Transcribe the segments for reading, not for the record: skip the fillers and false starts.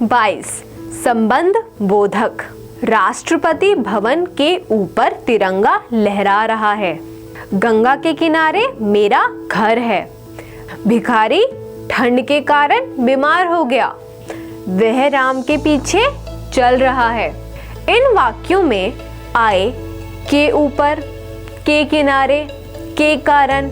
22 संबंध बोधक। राष्ट्रपति भवन के ऊपर तिरंगा लहरा रहा है। गंगा के किनारे मेरा घर है। भिखारी ठंड के कारण बीमार हो गया। वह राम के पीछे चल रहा है। इन वाक्यों में आए, के ऊपर, के किनारे, के कारण,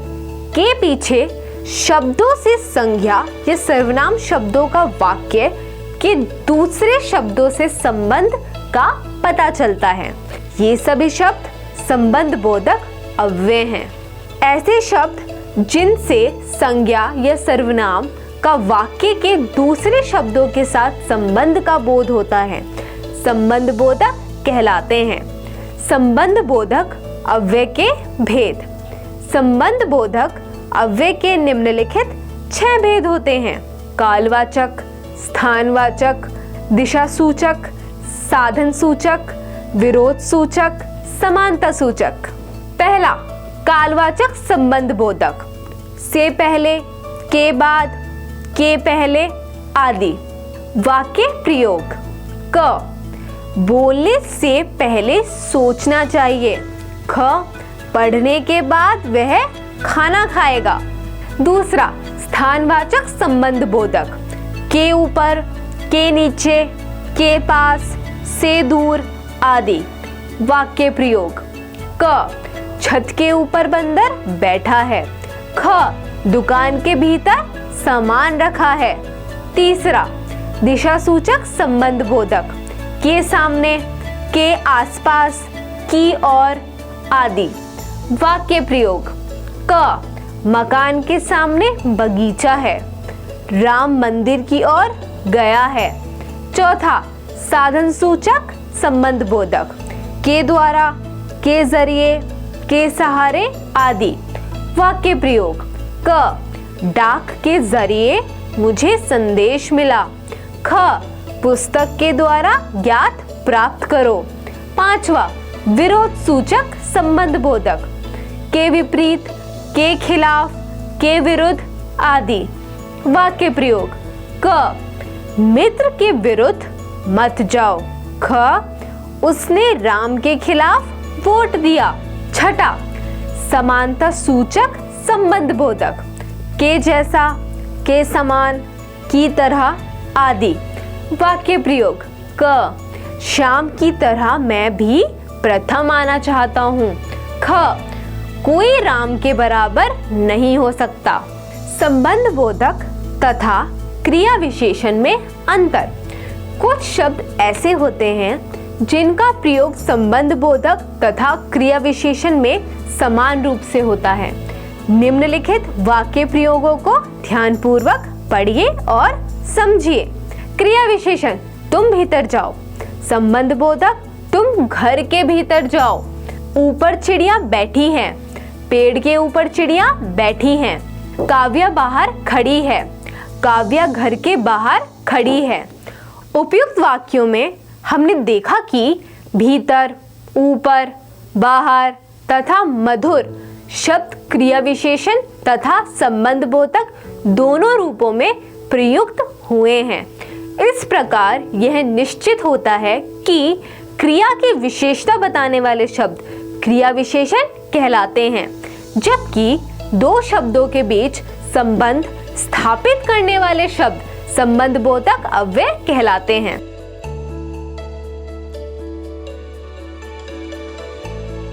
के पीछे शब्दों से संज्ञा या सर्वनाम शब्दों का वाक्य के दूसरे शब्दों से संबंध का पता चलता है। ये सभी शब्द संबंध बोधक अव्यय हैं। ऐसे शब्द जिनसे संज्ञा या सर्वनाम का वाक्य के दूसरे शब्दों के साथ संबंध का बोध होता है, संबंध बोधक कहलाते हैं। संबंध बोधक अव्यय के भेद। संबंध बोधक अव्यय के निम्नलिखित 6 भेद होते हैं। कालवाचक, स्थानवाचक, दिशा सूचक, साधन सूचक, विरोध सूचक, समानता सूचक। पहला, कालवाचक संबंध बोधक। से पहले, के बाद, के पहले आदि। वाक्य प्रयोग। क, बोलने से पहले सोचना चाहिए। ख, पढ़ने के बाद वह खाना खाएगा। दूसरा, स्थानवाचक संबंध बोधक। के ऊपर, के नीचे, के पास, से दूर आदि। वाक्य प्रयोग। क, छत के ऊपर बंदर बैठा है। ख, दुकान के भीतर सामान रखा है। तीसरा, दिशा सूचक संबंध बोधक। के सामने, के आसपास, की ओर आदि। वाक्य प्रयोग। क, मकान के सामने बगीचा है। राम मंदिर की ओर गया है। चौथा, साधन सूचक संबंध बोधक। के द्वारा, के जरिए, के सहारे आदि। वाक्य प्रयोग। क, डाक के जरिए मुझे संदेश मिला। ख, पुस्तक के द्वारा ज्ञात प्राप्त करो। पांचवा, विरोध सूचक संबंध बोधक। के विपरीत, के खिलाफ, के विरुद्ध आदि। वाक्य प्रयोग। क, मित्र के विरुद्ध मत जाओ। ख, उसने राम के खिलाफ वोट दिया। छठा, समानता सूचक संबंध बोधक। के जैसा, के समान, की तरह आदि। वाक्य प्रयोग। क, शाम की तरह मैं भी प्रथम आना चाहता हूँ। ख, कोई राम के बराबर नहीं हो सकता। संबंध बोधक तथा क्रिया विशेषण में अंतर। कुछ शब्द ऐसे होते हैं जिनका प्रयोग संबंध बोधक तथा क्रिया विशेषण में समान रूप से होता है। निम्नलिखित वाक्य प्रयोगों को ध्यानपूर्वक पढ़िए और समझिए। क्रिया विशेषण, तुम भीतर जाओ। संबंध बोधक, तुम घर के भीतर जाओ। ऊपर चिड़िया बैठी हैं। पेड़ के ऊपर चिड़िया बैठी हैं। काव्या बाहर खड़ी है। काव्या घर के बाहर खड़ी है। उपयुक्त वाक्यों में हमने देखा कि भीतर, ऊपर, बाहर तथा मधुर शब्द क्रिया विशेषण तथा संबंध बोधक दोनों रूपों में प्रयुक्त हुए हैं। इस प्रकार यह निश्चित होता है कि क्रिया की विशेषता बताने वाले शब्द क्रिया विशेषण कहलाते हैं, जबकि दो शब्दों के बीच संबंध स्थापित करने वाले शब्द संबंध बोधक अव्यय कहलाते हैं।